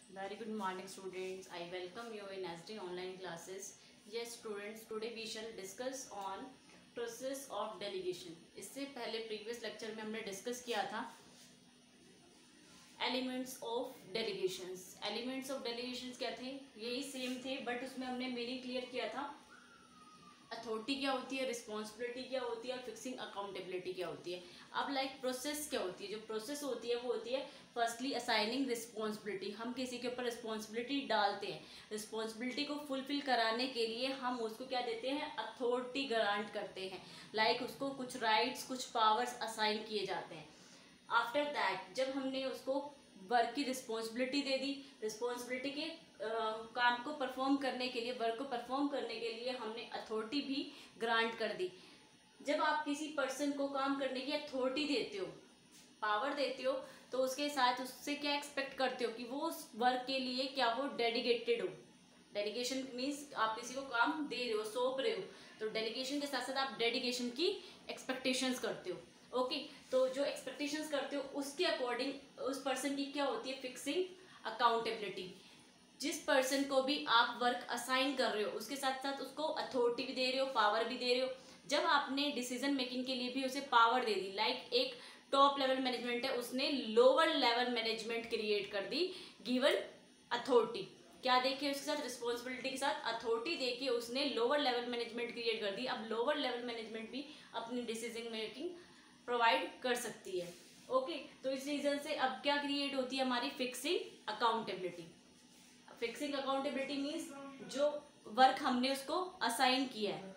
Very good morning, students. I welcome you in SD online classes. Yes, students, today we shall discuss on process of delegation. इससे पहले previous lecture में हमने discuss किया था elements of delegations. Elements of delegations क्या थे? यही same थे, बट उसमें हमने मीनिंग क्लियर किया था। अथॉरिटी क्या होती है, रिस्पॉन्सिबिलिटी क्या होती है, और फिक्सिंग अकाउंटेबिलिटी क्या होती है। अब प्रोसेस क्या होती है? जो प्रोसेस होती है वो होती है फर्स्टली असाइनिंग रिस्पॉन्सिबिलिटी। हम किसी के ऊपर रिस्पॉन्सिबिलिटी डालते हैं, रिस्पॉन्सिबिलिटी को फुलफिल कराने के लिए हम उसको क्या देते हैं, अथॉरिटी ग्रांट करते हैं। उसको कुछ राइट्स, कुछ पावर्स असाइन किए जाते हैं। आफ्टर दैट जब हमने उसको वर्क की रिस्पॉन्सिबिलिटी दे दी, रिस्पॉन्सिबिलिटी के काम को परफॉर्म करने के लिए, वर्क को परफॉर्म करने के लिए हमने अथॉरिटी भी ग्रांट कर दी। जब आप किसी पर्सन को काम करने की अथॉरिटी देते हो, पावर देते हो, तो उसके साथ उससे क्या एक्सपेक्ट करते हो कि वो उस वर्क के लिए क्या हो, डेडिकेटेड हो। डेलीगेशन मीन्स आप किसी को काम दे रहे हो, सौंप रहे हो, तो डेलीगेशन के साथ साथ आप डेडिकेशन की एक्सपेक्टेशंस करते हो। ओके, तो जो एक्सपेक्टेशंस करते हो उसके अकॉर्डिंग उस पर्सन की क्या होती है, फिक्सिंग अकाउंटेबिलिटी। जिस पर्सन को भी आप वर्क असाइन कर रहे हो उसके साथ साथ उसको अथॉरिटी भी दे रहे हो, पावर भी दे रहे हो। जब आपने डिसीजन मेकिंग के लिए भी उसे पावर दे दी, एक टॉप लेवल मैनेजमेंट है, उसने लोअर लेवल मैनेजमेंट क्रिएट कर दी गिवन अथॉरिटी। क्या देखिए, उसके साथ रिस्पॉन्सिबिलिटी के साथ अथॉरिटी देखिए, उसने लोअर लेवल मैनेजमेंट क्रिएट कर दी। अब लोअर लेवल मैनेजमेंट भी अपनी डिसीजन मेकिंग प्रोवाइड कर सकती है। ओके, तो इस रीजन से अब क्या क्रिएट होती है, हमारी fixing accountability. Fixing accountability means जो वर्क हमने उसको असाइन किया है,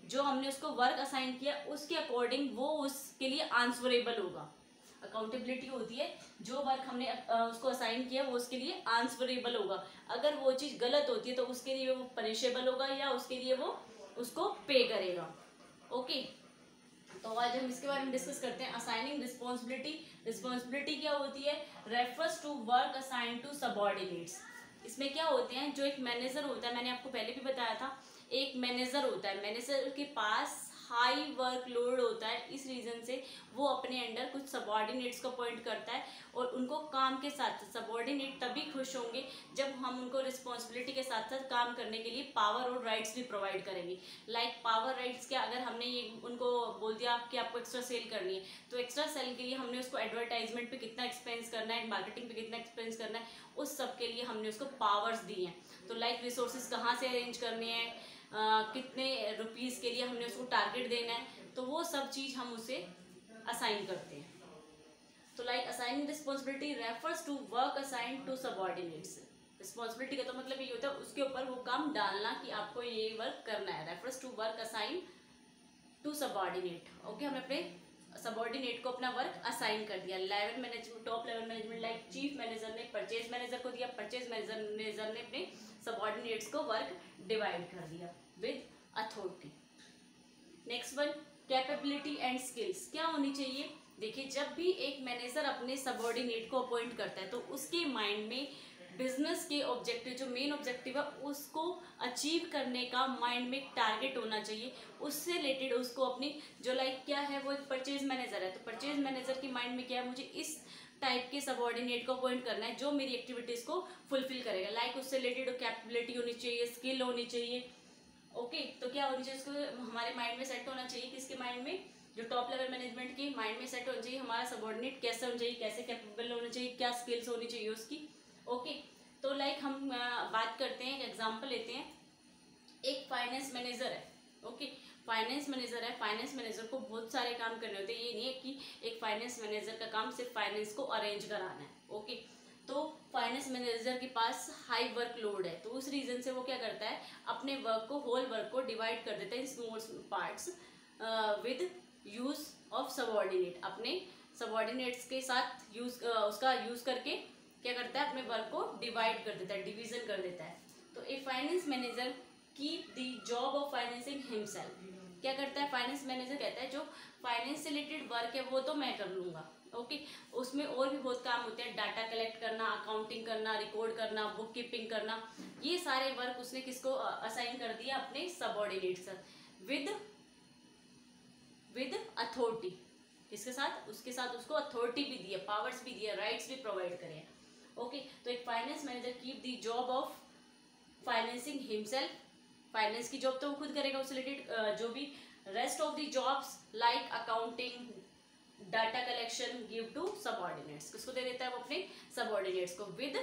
जो हमने उसको वर्क असाइन किया उसके अकॉर्डिंग वो उसके लिए आंसरेबल होगा। अकाउंटेबिलिटी होती है जो वर्क हमने उसको असाइन किया वो उसके लिए आंसरेबल होगा। अगर वो चीज़ गलत होती है तो उसके लिए वो पनिशेबल होगा या उसके लिए वो उसको पे करेगा। ओके, तो आज हम इसके बारे में डिस्कस करते हैं, असाइनिंग रिस्पॉन्सिबिलिटी। रिस्पॉन्सिबिलिटी क्या होती है, refers to work assign to subordinates. इसमें क्या होते हैं, जो एक मैनेजर होता है, मैंने आपको पहले भी बताया था, एक मैनेजर होता है, मैनेजर के पास हाई वर्कलोड होता है। इस रीजन से वो अपने अंडर कुछ सबऑर्डिनेट्स को अपॉइंट करता है और उनको काम के साथ, सबऑर्डिनेट तभी खुश होंगे जब हम उनको रिस्पॉन्सिबिलिटी के साथ साथ काम करने के लिए पावर और राइट्स भी प्रोवाइड करेंगे। पावर राइट्स क्या, अगर हमने ये उनको बोल दिया कि आपको एक्स्ट्रा सेल करनी है, तो एक्स्ट्रा सेल के लिए हमने उसको एडवर्टाइजमेंट पे कितना एक्सपेंस करना है, मार्केटिंग पे कितना एक्सपेंस करना है, उस सब के लिए हमने उसको पावर्स दी हैं। तो रिसोर्सेज कहाँ से अरेंज करने हैं, कितने रुपीज़ के लिए हमने उसको टारगेट देना है, तो वो सब चीज़ हम उसे असाइन करते हैं। तो assigning responsibility refers to work assign to subordinates. Responsibility का तो मतलब ये होता है उसके ऊपर वो काम डालना कि आपको ये वर्क करना है। Refers to work assign to subordinate. Okay, हमने अपने सबऑर्डिनेट को अपना वर्क असाइन कर दिया। Level management, top level management chief manager ने परचेज मैनेजर को दिया, परचेज मैनेजर ने अपने सबऑर्डिनेट्स को वर्क डिवाइड कर दिया with authority. Next one, capability and skills. क्या होनी चाहिए, देखिए जब भी एक मैनेजर अपने सबऑर्डिनेट को अपॉइंट करता है तो उसके माइंड में बिजनेस के ऑब्जेक्टिव, जो मेन ऑब्जेक्टिव है उसको अचीव करने का माइंड में एक टारगेट होना चाहिए। उससे रिलेटेड उसको अपनी जो क्या है, वो एक परचेज मैनेजर है, तो परचेज मैनेजर के माइंड में क्या है, मुझे इस टाइप के सबऑर्डिनेट को अपॉइंट करना है जो मेरी एक्टिविटीज को फुलफिल करेगा। उससे रिलेटेड कैपेबिलिटी होनी चाहिए, स्किल होनी चाहिए। ओके, तो क्या होनी चाहिए, उसको हमारे माइंड में सेट होना चाहिए, किसके माइंड में, जो टॉप लेवल मैनेजमेंट के माइंड में सेट होना चाहिए, हमारा सबऑर्डिनेट कैसे होना चाहिए, कैसे कैपेबल होना चाहिए, क्या स्किल्स होनी चाहिए उसकी। ओके, तो हम बात करते हैं, एक एग्जांपल लेते हैं। एक फाइनेंस मैनेजर है। ओके, फाइनेंस मैनेजर है, फाइनेंस मैनेजर को बहुत सारे काम करने होते हैं। ये नहीं है कि एक फाइनेंस मैनेजर का काम सिर्फ फाइनेंस को अरेंज कराना है। ओके, तो फाइनेंस मैनेजर के पास हाई वर्कलोड है, तो उस रीजन से वो क्या करता है, अपने वर्क को, होल वर्क को डिवाइड कर देता है in small parts with use of subordinate. अपने सबऑर्डिनेट्स के साथ उसका यूज करके क्या करता है, अपने वर्क को डिवाइड कर देता है, डिवीजन कर देता है। तो a finance manager keep the job of financing himself. क्या करता है, फाइनेंस मैनेजर कहता है जो फाइनेंस से रिलेटेड वर्क है वो तो मैं कर लूंगा। ओके, उसमें और भी बहुत काम होते हैं, डाटा कलेक्ट करना, अकाउंटिंग करना, रिकॉर्ड करना, बुक कीपिंग करना, ये सारे वर्क उसने किसको असाइन कर दिया, अपने सबऑर्डिनेट से विद अथॉरिटी। किसके साथ, उसके साथ उसको अथॉरिटी भी दी है, पावर्स भी दिया, राइट्स भी प्रोवाइड करे। ओके, तो एक finance manager keep the job of financing himself, finance की जॉब तो वो खुद करेगा, उससे रिलेटेड जो भी rest of the jobs like accounting, data collection give to subordinates, किसको दे देता है वो अपने सबऑर्डिनेट्स को विद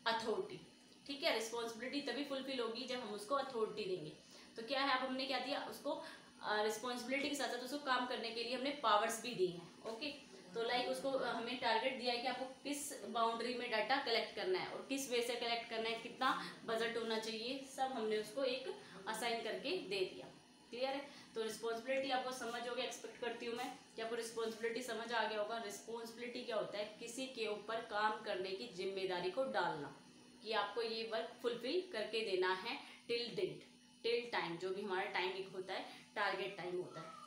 अथॉरिटी। ठीक है, रिस्पॉन्सिबिलिटी तभी फुलफिल होगी जब हम उसको अथॉरिटी देंगे। तो क्या है, अब हमने क्या दिया उसको, रिस्पॉन्सिबिलिटी के साथ साथ उसको काम करने के लिए हमने पावर्स भी दी हैं। ओके, तो लाइक उसको हमें टारगेट दिया है कि आपको किस बाउंड्री में डाटा कलेक्ट करना है और किस वे से कलेक्ट करना है, कितना बजट होना चाहिए, सब हमने उसको एक असाइन करके दे दिया। क्लियर है, तो रिस्पॉन्सिबिलिटी आपको समझ होगी, एक्सपेक्ट करती हूँ मैं कि आपको रिस्पॉन्सिबिलिटी समझ आ गया होगा। रिस्पॉन्सिबिलिटी क्या होता है, किसी के ऊपर काम करने की जिम्मेदारी को डालना कि आपको ये वर्क फुलफिल करके देना है टिल डेट, टिल टाइम, जो भी हमारा टाइम एक होता है, टारगेट टाइम होता है।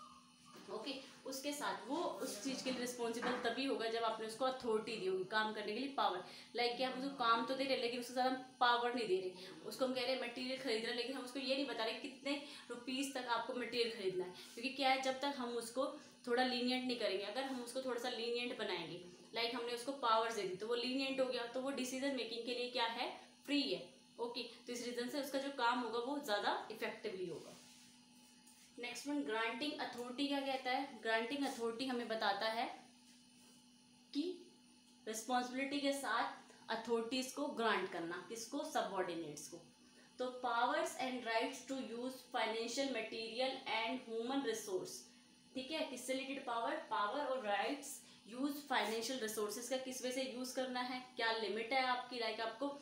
ओके, उसके साथ वो उस चीज़ के लिए रिस्पॉन्सिबल तभी होगा जब आपने उसको अथॉरिटी दी होगी काम करने के लिए, पावर। लाइक कि आप उसको काम तो दे रहे लेकिन उससे ज़्यादा पावर नहीं दे रहे, उसको हम कह रहे हैं मटेरियल खरीद रहे हैं लेकिन हम उसको ये नहीं बता रहे कितने रुपीज़ तक आपको मटेरियल खरीदना है, क्योंकि क्या है, जब तक हम उसको थोड़ा लीनियंट नहीं करेंगे, अगर हम उसको थोड़ा सा लीनियंट बनाएंगे, लाइक हमने उसको पावर्स दे दी तो वो लीनियंट हो गया, तो वो डिसीजन मेकिंग के लिए क्या है, फ्री है। ओके, तो इस रीजन से उसका जो काम होगा वो ज़्यादा इफेक्टिवली होगा। नेक्स्ट वन, ग्रांटिंग अथॉरिटी क्या कहता है, ग्रांटिंग अथॉरिटी हमें बताता है कि रिस्पॉन्सिबिलिटी के साथ अथॉरिटीज को ग्रांट करना, किसको, सबऑर्डिनेट्स को। तो powers and rights to use financial material and human resource, ठीक है, किससे रिलेटेड पावर, पावर और राइट्स यूज फाइनेंशियल रिसोर्सेज का किस वे से यूज करना है, क्या लिमिट है आपकी, लाइक आपको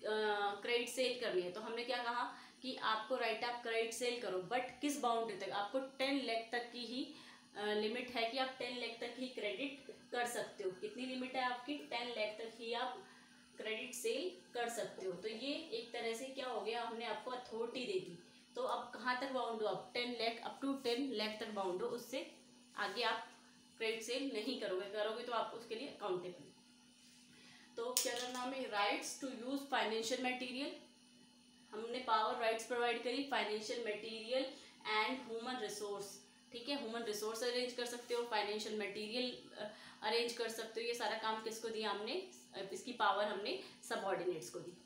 क्रेडिट सेल करनी है तो हमने क्या कहा कि आपको राइट आप क्रेडिट सेल करो, बट किस बाउंड्री तक, आपको 10 लाख तक की ही लिमिट है कि आप 10 लाख तक ही क्रेडिट कर सकते हो। कितनी लिमिट है आपकी, 10 लाख तक ही आप क्रेडिट सेल कर सकते हो। तो ये एक तरह से क्या हो गया, हमने आपको अथॉरिटी दे दी, तो अब कहाँ तक बाउंड हो, आप 10 लाख, अप टू 10 लाख तक बाउंड हो, उससे आगे आप क्रेडिट सेल नहीं करोगे तो आप उसके लिए अकाउंटेबल। तो क्या करना हमें, rights to use financial material, हमने पावर राइट्स प्रोवाइड करी, financial material and human resource, ठीक है, ह्यूमन रिसोर्स अरेंज कर सकते हो, फाइनेंशियल मटेरियल अरेंज कर सकते हो, ये सारा काम किसको दिया हमने, इसकी पावर हमने सबऑर्डिनेट्स को दी।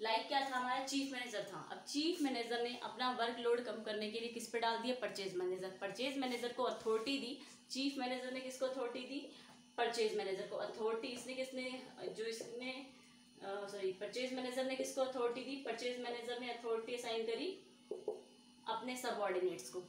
लाइक क्या था, हमारा चीफ मैनेजर था, अब चीफ मैनेजर ने अपना वर्कलोड कम करने के लिए किस पे डाल दिया, परचेज मैनेजर, परचेज मैनेजर को अथॉरिटी दी, चीफ मैनेजर ने किसको अथॉरिटी दी, परचेज मैनेजर को अथॉरिटी, इसने किसने, जो इसने परचेज मैनेजर ने किसको अथॉरिटी दी, परचेज मैनेजर ने अथॉरिटी असाइन करी अपने सबऑर्डिनेट्स को।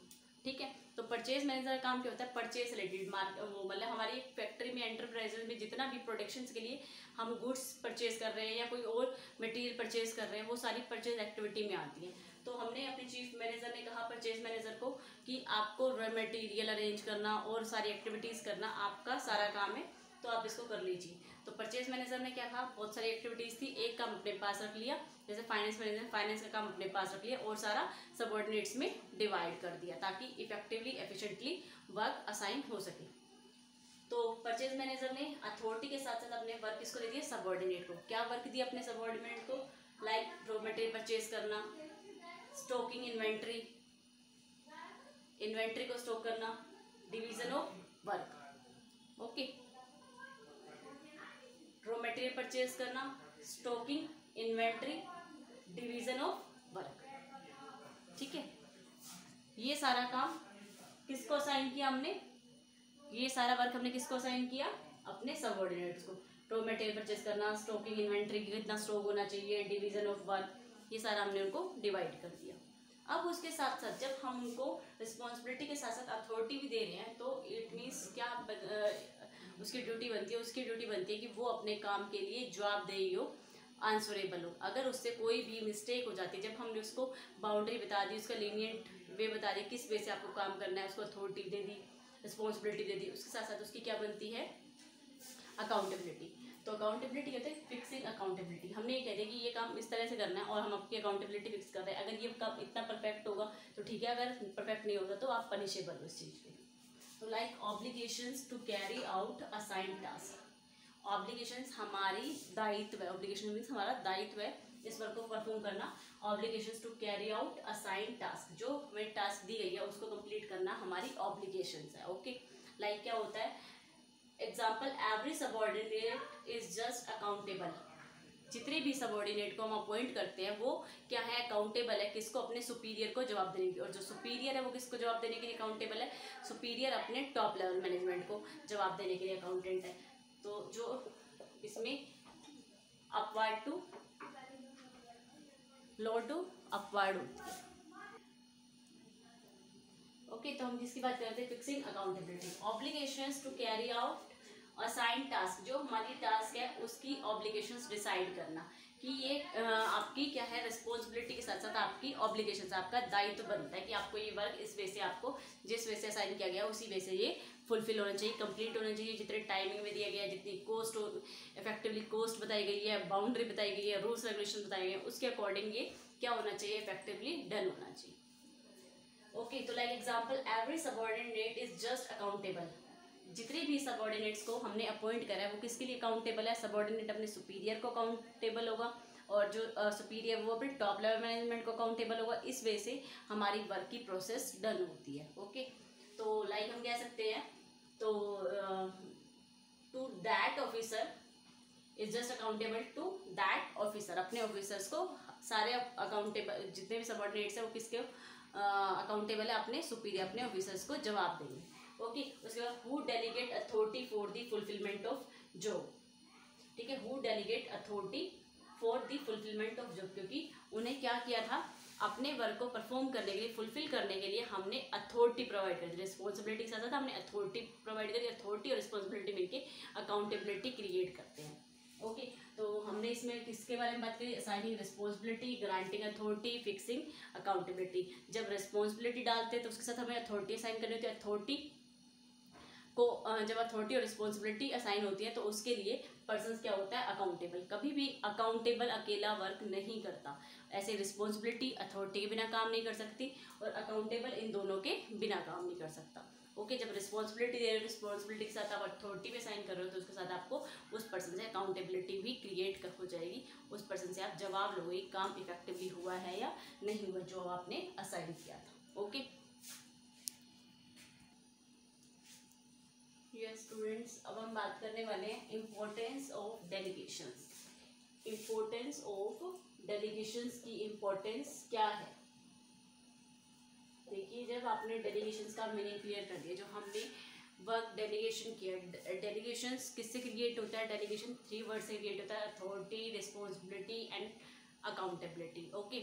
ठीक है, तो परचेज मैनेजर का काम क्या होता है, परचेज रिलेटेड वो मतलब हमारी फैक्ट्री में, एंटरप्राइजेज में जितना भी प्रोडक्शन के लिए हम गुड्स परचेज कर रहे हैं या कोई और मटेरियल परचेज कर रहे हैं, वो सारी परचेज एक्टिविटी में आती है। तो हमने अपने चीफ मैनेजर ने कहा परचेज मैनेजर को कि आपको रॉ मटेरियल अरेंज करना और सारी एक्टिविटीज़ करना आपका सारा काम है, तो आप इसको कर लीजिए। तो परचेज मैनेजर ने क्या कहा, बहुत सारी एक्टिविटीज़ थी, एक काम अपने पास रख लिया, जैसे फाइनेंस मैनेजर फाइनेंस का काम अपने पास रख लिया और सारा सबऑर्डिनेट्स में डिवाइड कर दिया ताकि इफेक्टिवली एफिशिएंटली वर्क असाइन हो सके। तो परचेज मैनेजर ने अथॉरिटी के साथ साथ अपने वर्क किसको दे दिया, सबऑर्डिनेट को। क्या वर्क दिया अपने सबऑर्डिनेट को, लाइक रॉ मटेरियल परचेज करना, स्टॉकिंग इन्वेंट्री, इन्वेंट्री को स्टॉक करना, division of work. Okay, raw material purchase करना, stocking, inventory, division of work. ठीक है, ये सारा काम किसको असाइन किया हमने, ये सारा वर्क हमने किसको असाइन किया, अपने सबऑर्डिनेट्स को। रॉ मटेरियल परचेज करना, स्टॉकिंग, इन्वेंट्री कितना स्टॉक होना चाहिए, डिवीजन ऑफ वर्क, ये सारा हमने उनको डिवाइड कर दिया। अब उसके साथ साथ जब हम उनको रिस्पॉन्सिबिलिटी के साथ साथ अथॉरिटी भी दे रहे हैं तो इट मीन्स क्या उसकी ड्यूटी बनती है, उसकी ड्यूटी बनती है कि वो अपने काम के लिए जवाबदेही हो, आंसरेबल हो। अगर उससे कोई भी मिस्टेक हो जाती है, जब हमने उसको बाउंड्री बता दी, उसका लीनियंट वे बता दी, किस वे से आपको काम करना है, उसको अथॉरिटी दे दी, रिस्पॉन्सिबिलिटी दे दी, उसके साथ साथ उसकी क्या बनती है, अकाउंटेबिलिटी। तो अकाउंटेबिलिटी कहते हैं फिक्सिंग अकाउंटेबिलिटी, हमने ये कह दिया कि ये काम इस तरह से करना है और हम आपकी अकाउंटेबिलिटी फिक्स कर रहे हैं, अगर ये काम इतना परफेक्ट होगा तो ठीक है, अगर परफेक्ट नहीं होगा तो आप पनिशेबल हो इस चीज़ के। तो like obligations to carry out assigned task, obligations हमारी दायित्व है, ऑब्लिगेशन मीन्स हमारा दायित्व है इस वर्क को परफॉर्म करना, obligations to carry out assigned task, जो हमें टास्क दी गई है उसको कंप्लीट करना हमारी ऑब्लिगेशंस है। ओके, लाइक क्या होता है, example, every subordinate is just accountable. जितने भी सबऑर्डिनेट को हम अपॉइंट करते हैं वो क्या है, अकाउंटेबल है किसको, अपने सुपीरियर को जवाब देने की। और जो सुपीरियर है वो किसको जवाब देने के लिए अकाउंटेबल है, सुपीरियर अपने टॉप लेवल मैनेजमेंट को जवाब देने के लिए अकाउंटेंट है। तो जो इसमें upward to low to upward होती है। ओके, तो हम जिसकी बात करते हैं fixing accountability, obligations to carry out assign task, जो हमारी टास्क है उसकी ऑब्लिगेशंस डिसाइड करना कि ये आपकी क्या है, रिस्पॉन्सिबिलिटी के साथ साथ आपकी ऑब्लिगेशंस, आपका दायित्व बनता है कि आपको ये वर्क इस वे से, आपको जिस वे से असाइन किया गया उसी वे से ये फुलफिल होना चाहिए, कंप्लीट होना चाहिए, जितने टाइमिंग में दिया गया है, जितनी कॉस्ट इफेक्टिवली कॉस्ट बताई गई है, बाउंड्री बताई गई है, रूल्स रेगुलेशन बताए गए हैं, उसके अकॉर्डिंग ये क्या होना चाहिए, इफेक्टिवली डन होना चाहिए। ओके, तो like example, every subordinate is just accountable. जितने भी सबऑर्डिनेट्स को हमने अपॉइंट करा है वो किसके लिए अकाउंटेबल है, सबऑर्डिनेट अपने सुपीरियर को अकाउंटेबल होगा और जो सुपीरियर वो अपने टॉप लेवल मैनेजमेंट को अकाउंटेबल होगा। इस वजह से हमारी वर्क की प्रोसेस डन होती है। ओके, तो लाइक हम कह सकते हैं, तो to that officer is just accountable to that officer, अपने ऑफिसर्स को सारे अकाउंटेबल, जितने भी सबऑर्डिनेट्स है वो किसके अकाउंटेबल है, अपने सुपीरियर, अपने ऑफिसर्स को जवाब देंगे। ओके, उसके बाद who delegate authority for the fulfilment of job. ठीक है, who delegate authority for the fulfilment of job, क्योंकि उन्हें क्या किया था, अपने वर्क को परफॉर्म करने के लिए, फुलफिल करने के लिए हमने अथॉरिटी प्रोवाइड कर दी। रिस्पॉन्सिबिलिटी के साथ साथ हमने अथॉरिटी प्रोवाइड करी। अथॉरिटी और रिस्पॉन्सिबिलिटी मिलके अकाउंटेबिलिटी क्रिएट करते हैं। ओके, तो हमने इसमें किसके बारे में बात करी, assigning responsibility, granting authority, fixing accountability. जब रिस्पॉन्सिबिलिटी डालते हैं तो उसके साथ हमें अथॉरिटी असाइन करनी होती है। अथॉरिटी को जब अथॉरिटी और रिस्पॉन्सिबिलिटी असाइन होती है तो उसके लिए पर्सन क्या होता है, अकाउंटेबल। कभी भी अकाउंटेबल अकेला वर्क नहीं करता, ऐसे रिस्पॉन्सिबिलिटी अथॉरिटी के बिना काम नहीं कर सकती और अकाउंटेबल इन दोनों के बिना काम नहीं कर सकता। ओके, जब रिस्पॉन्सिबिलिटी दे रहे हो, रिस्पॉन्सिबिलिटी के साथ आप अथॉरिटी पे साइन कर रहे हो तो उसके साथ आपको उस पर्सन से अकाउंटेबिलिटी भी क्रिएट हो जाएगी। उस पर्सन से आप जवाब लोगे काम इफेक्टिवली हुआ है या नहीं हुआ जो आपने असाइन किया था। ओके, यस स्टूडेंट्स, अब हम बात करने वाले हैं importance of delegations. Importance of delegations की इम्पोर्टेंस क्या है। देखिए, जब आपने डेलीगेशंस का मीनिंग क्लियर कर दिया, जो हमने वर्क डेलीगेशन किया, डेलीगेशंस किससे क्रिएट होता है, डेलीगेशन 3 वर्ड से क्रिएट होता है, authority, responsibility and accountability. Okay,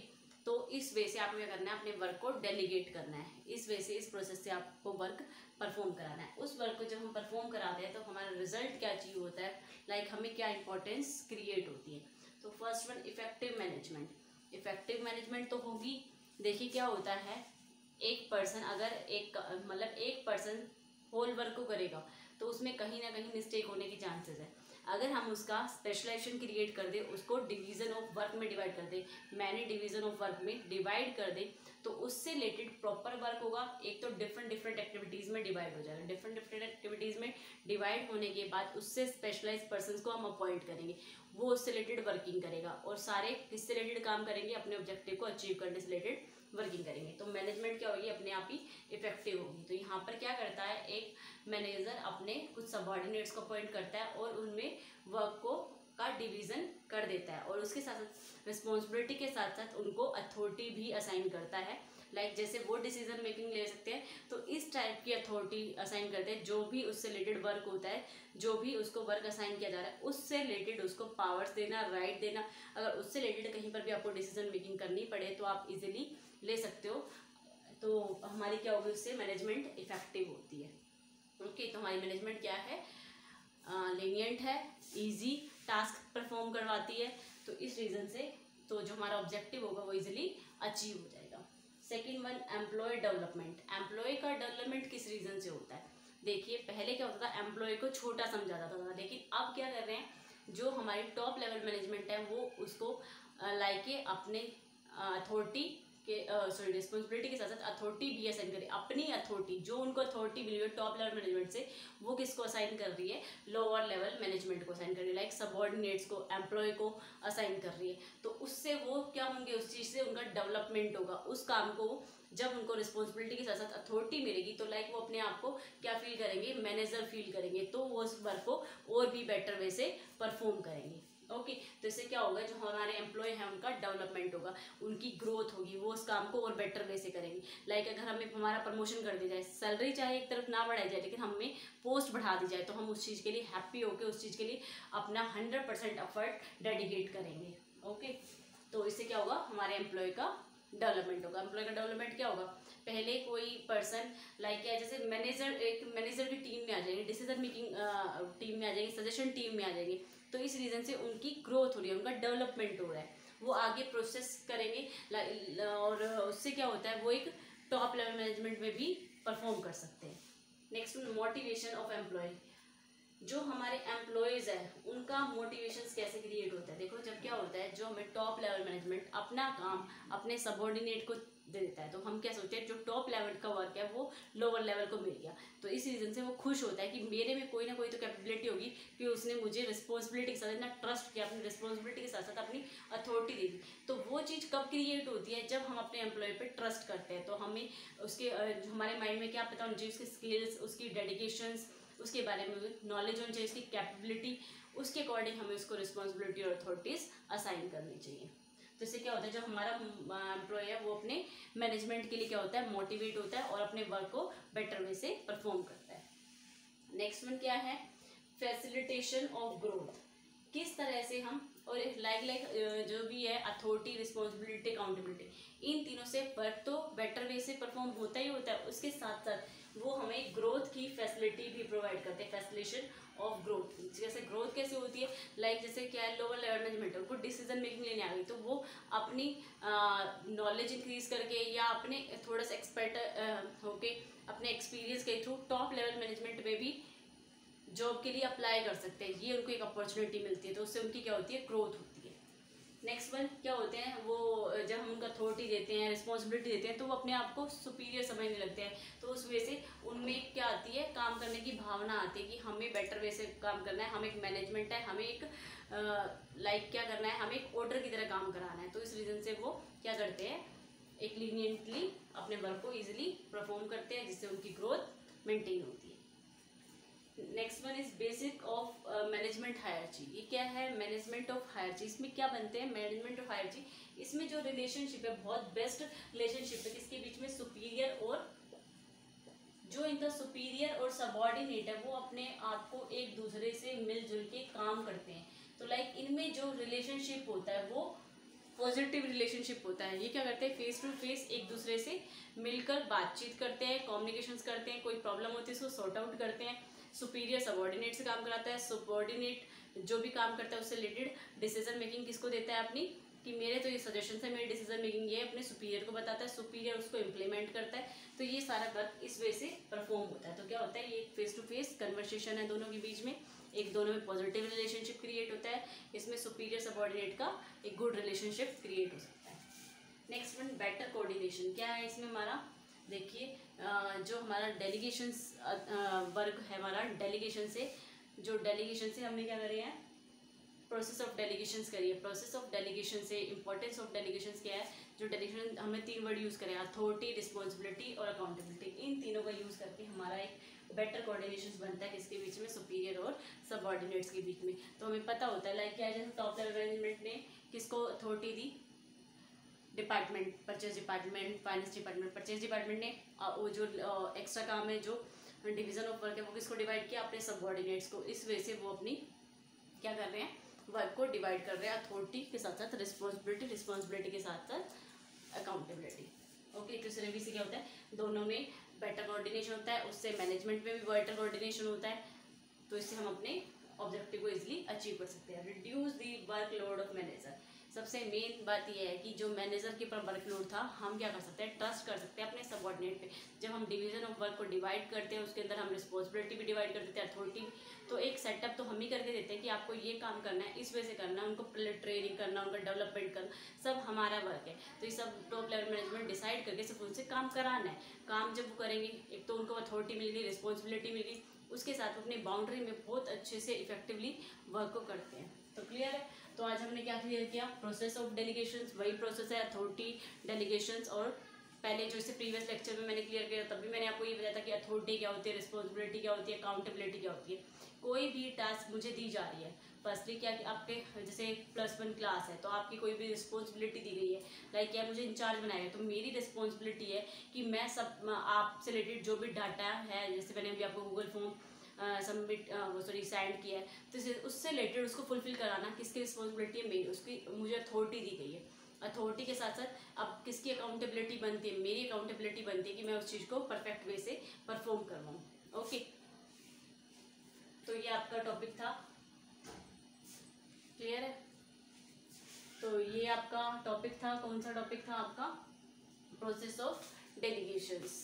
तो इस वे से आपको क्या करना है, अपने वर्क को डेलीगेट करना है। इस वे से, इस प्रोसेस से आपको वर्क परफॉर्म कराना है। उस वर्क को जब हम परफॉर्म कराते हैं तो हमारा रिजल्ट क्या अचीव होता है, लाइक हमें क्या इंपॉर्टेंस क्रिएट होती है। तो first one, effective management. Effective management तो होगी, देखिए क्या होता है, एक पर्सन अगर एक पर्सन होल वर्क को करेगा तो उसमें कहीं ना कहीं मिस्टेक होने की चांसेस है। अगर हम उसका स्पेशलाइजेशन क्रिएट कर दे, उसको डिवीजन ऑफ वर्क में डिवाइड कर दे, मैंने डिवीजन ऑफ वर्क में डिवाइड कर दे, तो उससे रिलेटेड प्रॉपर वर्क होगा। एक तो डिफरेंट डिफरेंट एक्टिविटीज़ में डिवाइड हो जाएगा। डिफरेंट डिफरेंट एक्टिविटीज़ में डिवाइड होने के बाद उससे स्पेशलाइज पर्सन को हम अपॉइंट करेंगे, वो उससे रिलेटेड वर्किंग करेगा और सारे किससे रिलेटेड काम करेंगे, अपने ऑब्जेक्टिव को अचीव करने से रिलेटेड वर्किंग करेंगे। तो मैनेजमेंट क्या होगी, अपने आप ही इफेक्टिव होगी। तो यहाँ पर क्या करता है, एक मैनेजर अपने कुछ सबऑर्डिनेट्स को अपॉइंट करता है और उनमें वर्क को का डिवीजन कर देता है और उसके साथ साथ रिस्पॉन्सिबिलिटी के साथ साथ उनको अथॉरिटी भी असाइन करता है। लाइक जैसे वो डिसीजन मेकिंग ले सकते हैं तो इस टाइप की अथॉरिटी असाइन करते हैं। जो भी उससे रिलेटेड वर्क होता है, जो भी उसको वर्क असाइन किया जा रहा है उससे रिलेटेड उसको पावर्स देना, राइट देना। अगर उससे रिलेटेड कहीं पर भी आपको डिसीजन मेकिंग करनी पड़े तो आप इजीली ले सकते हो। तो हमारी क्या होगी, उससे मैनेजमेंट इफेक्टिव होती है। ओके, तो हमारी मैनेजमेंट क्या है, lenient है, इजी टास्क परफॉर्म करवाती है। तो इस रीज़न से तो जो हमारा ऑब्जेक्टिव होगा वो इजीली अचीव हो जाएगा। Second one, employ development. Employ का डेवलपमेंट किस रीज़न से होता है, देखिए पहले क्या होता था, एम्प्लॉय को छोटा समझा जाता था, लेकिन अब क्या कर रहे हैं, जो हमारी टॉप लेवल मैनेजमेंट है वो उसको लाइक अपने अथॉरिटी के सॉरी रिस्पॉन्सिबिलिटी के साथ साथ अथॉरिटी भी असाइन करें। अपनी अथॉरिटी जो उनको अथॉरिटी मिली है टॉप लेवल मैनेजमेंट से, वो किसको असाइन कर रही है, लोअर लेवल मैनेजमेंट को असाइन कर रही है, लाइक सबऑर्डिनेट्स को, एम्प्लॉय को असाइन कर रही है। तो उससे वो क्या होंगे, उस चीज़ से उनका डेवलपमेंट होगा। उस काम को जब उनको रिस्पॉन्सिबिलिटी के साथ साथ अथॉरिटी मिलेगी तो लाइक वो अपने आप को क्या फील करेंगे, मैनेजर फील करेंगे, तो वो उस वर्क को और भी बेटर वे से परफॉर्म करेंगे। ओके तो इससे क्या होगा, जो हमारे एम्प्लॉय हैं उनका डेवलपमेंट होगा, उनकी ग्रोथ होगी, वो उस काम को और बेटर वे से करेंगे। लाइक अगर हमें हमारा प्रमोशन कर दिया जाए, सैलरी चाहे एक तरफ ना बढ़ाई जाए लेकिन हमें पोस्ट बढ़ा दी जाए, तो हम उस चीज़ के लिए हैप्पी होकर उस चीज़ के लिए अपना 100% एफर्ट डेडिकेट करेंगे। ओके तो इससे क्या होगा, हमारे एम्प्लॉय का डेवलपमेंट होगा। एम्प्लॉय का डेवलपमेंट क्या होगा, पहले कोई पर्सन लाइक क्या, जैसे मैनेजर, एक मैनेजर की टीम में आ जाएंगे, डिसीजन मेकिंग टीम में आ जाएंगे, सजेशन टीम में आ जाएंगे, तो इस रीज़न से उनकी ग्रोथ हो रही है, उनका डेवलपमेंट हो रहा है, वो आगे प्रोसेस करेंगे और उससे क्या होता है, वो एक टॉप लेवल मैनेजमेंट में भी परफॉर्म कर सकते हैं। नेक्स्ट मोटिवेशन ऑफ एम्प्लॉय, जो हमारे एम्प्लॉयज़ है उनका मोटिवेशन कैसे क्रिएट होता है। देखो जब क्या होता है, जो हमें टॉप लेवल मैनेजमेंट अपना काम अपने सबऑर्डिनेट को दे देता है, तो हम क्या सोचते हैं, जो टॉप लेवल का वर्क है वो लोअर लेवल को मिल गया, तो इस रीज़न से वो खुश होता है कि मेरे में कोई ना कोई तो कैपेबिलिटी होगी कि उसने मुझे रिस्पॉन्सिबिलिटी के साथ इतना ट्रस्ट किया, अपनी रिस्पॉन्सिबिलिटी के साथ साथ अपनी अथॉरिटी दे दी। तो वो चीज़ कब क्रिएट होती है, जब हम अपने एम्प्लॉय पे ट्रस्ट करते हैं, तो हमें उसके हमारे माइंड में क्या पता होना चाहिए, उसकी स्किल्स, उसकी डेडिकेशंस, उसके बारे में नॉलेज होनी चाहिए, उसकी कैपेबिलिटी, उसके अकॉर्डिंग हमें उसको रिस्पॉन्सिबिलिटी और अथॉरिटीज असाइन करनी चाहिए। तो इससे क्या होता है, जो हमारा एम्प्लॉय है वो अपने मैनेजमेंट के लिए क्या होता है, मोटिवेट होता है और अपने वर्क को बेटर वे से परफॉर्म करता है। नेक्स्ट वन क्या है, फैसिलिटेशन ऑफ ग्रोथ, किस तरह से हम और लाइक जो भी है अथॉरिटी, रिस्पॉन्सिबिलिटी, अकाउंटेबिलिटी, इन तीनों से वर्क तो बेटर वे से परफॉर्म होता ही होता है, उसके साथ साथ वो हमें ग्रोथ की फैसिलिटी भी प्रोवाइड करते हैं, फैसिलिटेशन ऑफ ग्रोथ। जैसे ग्रोथ कैसे होती है, लाइक जैसे क्या है, लोअर लेवल मैनेजमेंट उनको डिसीजन मेकिंग लेने आ गई, तो वो अपनी नॉलेज इंक्रीज करके या अपने थोड़ा सा एक्सपर्ट होके अपने एक्सपीरियंस के थ्रू टॉप लेवल मैनेजमेंट में भी जॉब के लिए अप्लाई कर सकते हैं, ये उनको एक अपॉर्चुनिटी मिलती है, तो उससे उनकी क्या होती है, ग्रोथ होती है। नेक्स्ट वन क्या होते हैं, वो जब हम उनको अथॉरिटी देते हैं, रिस्पॉन्सिबिलिटी देते हैं, तो वो अपने आप को सुपीरियर समझने लगते हैं, तो उस वजह से उनमें क्या आती है, काम करने की भावना आती है कि हमें बेटर वे से काम करना है, हमें एक मैनेजमेंट है, हमें एक लाइक क्या करना है, हमें एक ऑर्डर की तरह काम कराना है, तो इस रीज़न से वो क्या करते हैं, एक लीनियंटली अपने वर्क को ईजिली परफॉर्म करते हैं, जिससे उनकी ग्रोथ मेंटेन होती है। Next one is basic of management hierarchy, ये क्या है, मैनेजमेंट ऑफ हायरार्ची, इसमें क्या बनते हैं, मैनेजमेंट ऑफ हायरार्ची, इसमें जो रिलेशनशिप है बहुत बेस्ट रिलेशनशिप है किसके बीच में, सुपीरियर और जो इनका सुपीरियर और सबऑर्डिनेट है वो अपने आप को एक दूसरे से मिलजुल के काम करते हैं, तो लाइक इनमें जो रिलेशनशिप होता है वो पॉजिटिव रिलेशनशिप होता है। ये क्या करते हैं, फेस टू फेस एक दूसरे से मिलकर बातचीत करते हैं, कम्युनिकेशंस करते हैं, कोई प्रॉब्लम होती है उसको सॉर्ट आउट करते हैं, सुपीरियर सबऑर्डिनेट से काम कराता है, सबऑर्डिनेट जो भी काम करता है उससे रिलेटेड डिसीजन मेकिंग किसको देता है अपनी, कि मेरे तो ये सजेशन है, मेरी डिसीजन मेकिंग ये अपने सुपीरियर को बताता है, सुपीरियर उसको इम्प्लीमेंट करता है, तो ये सारा वर्क इस वे से परफॉर्म होता है। तो क्या होता है, ये फेस टू फेस कन्वर्सेशन है दोनों के बीच में, एक दोनों में पॉजिटिव रिलेशनशिप क्रिएट होता है, इसमें सुपीरियर सबऑर्डिनेट का एक गुड रिलेशनशिप क्रिएट हो सकता है। नेक्स्ट वन बेटर कोऑर्डिनेशन, क्या है इसमें हमारा, देखिए जो हमारा डेलीगेशंस वर्क है हमारा, डेलीगेशन से हमने क्या करे हैं, प्रोसेस ऑफ डेलीगेशंस करिए। प्रोसेस ऑफ डेलीगेशन से इंपॉर्टेंस ऑफ डेलीगेशंस क्या है, जो डेलीगेशन हमने 3 वर्ड यूज़ करे, अथॉरिटी, रिस्पॉन्सिबिलिटी और अकाउंटेबिलिटी, इन तीनों का यूज़ करके हमारा एक बेटर कोऑर्डिनेशन बनता है किसके बीच में, सुपीरियर और सबऑर्डिनेट्स के बीच में। तो हमें पता होता है लाइक क्या है, जैसे टॉप लेवल मैनेजमेंट ने किसको अथॉरिटी दी, department, purchase department, finance department, purchase department ने वो जो एक्स्ट्रा काम है, जो डिवीजन ऑफ वर्क है, वो किसको डिवाइड किया, अपने सबऑर्डिनेट्स को, इस वजह से वो अपनी क्या कर रहे हैं, वर्क को डिवाइड कर रहे हैं, अथॉरिटी के साथ साथ रिस्पॉन्सिबिलिटी के साथ साथ अकाउंटेबिलिटी। ओके तो इस तरह से क्या होता है, दोनों में बेटर कोऑर्डिनेशन होता है, उससे मैनेजमेंट में भी बेटर कोऑर्डिनेशन होता है, तो इससे हम अपने ऑब्जेक्टिव को इजीली अचीव कर सकते हैं। Reduce the workload of manager, सबसे मेन बात यह है कि जो मैनेजर के ऊपर वर्कलोड था, हम क्या कर सकते हैं, ट्रस्ट कर सकते हैं अपने सबऑर्डिनेट पे। जब हम डिवीजन ऑफ वर्क को डिवाइड करते हैं, उसके अंदर हम रिस्पॉन्सिबिलिटी भी डिवाइड कर देते हैं, अथॉरिटी भी, तो एक सेटअप तो हम ही करके देते हैं कि आपको ये काम करना है, इस वजह से करना है, उनको ट्रेनिंग करना, उनका डेवलपमेंट करना, सब हमारा वर्क है। तो ये सब टॉप लेवल मैनेजमेंट डिसाइड करके सिर्फ उनसे काम कराना है। काम जब वो करेंगे, एक तो उनको अथॉरिटी मिल गई, रिस्पॉन्सिबिलिटी मिल गई, उसके साथ अपनी बाउंड्री में बहुत अच्छे से इफेक्टिवली वर्क को करते हैं। तो क्लियर है। तो आज हमने क्या क्लियर किया, प्रोसेस ऑफ डेलीगेशंस, वही प्रोसेस है अथॉरिटी, डेलीगेशंस। और पहले जो इससे प्रीवियस लेक्चर में मैंने क्लियर किया, तब भी मैंने आपको ये बताया था कि अथॉरिटी क्या होती है, रिस्पॉन्सिबिलिटी क्या होती है, अकाउंटेबिलिटी क्या होती है। कोई भी टास्क मुझे दी जा रही है, फर्स्टली क्या कि आपके जैसे +1 क्लास है, तो आपकी कोई भी रिस्पॉन्सिबिलिटी दी गई है, लाइक क्या मुझे इंचार्ज बनाया गया, तो मेरी रिस्पॉन्सिबिलिटी है कि मैं सब आपसे रिलेटेड जो भी डाटा है, जैसे मैंने अभी आपको गूगल फॉर्म सबमिट सेंड किया है, तो उससे रिलेटेड उसको फुलफिल कराना किसकी रिस्पॉन्सिबिलिटी है, मेरी, उसकी मुझे अथॉरिटी दी गई है। अथॉरिटी के साथ साथ अब किसकी अकाउंटेबिलिटी बनती है, मेरी अकाउंटेबिलिटी बनती है कि मैं उस चीज़ को परफेक्ट वे से परफॉर्म करवाऊँ। ओके, तो ये आपका टॉपिक था, क्लियर है। तो ये आपका टॉपिक था, कौन सा टॉपिक था आपका, प्रोसेस ऑफ डेलीगेशंस।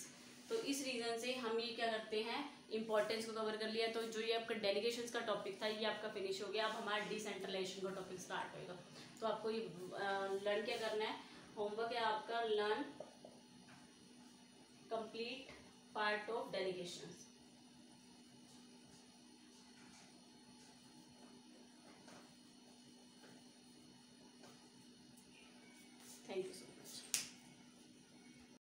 तो इस रीजन से हम ये क्या करते हैं, इंपॉर्टेंस को कवर कर लिया। तो जो ये आपका डेलीगेशंस का टॉपिक था, ये आपका फिनिश हो गया। अब हमारा डिसेंट्रलाइजेशन का टॉपिक स्टार्ट होएगा। तो आपको ये लर्न क्या करना है, होमवर्क है आपका, learn complete part of delegations.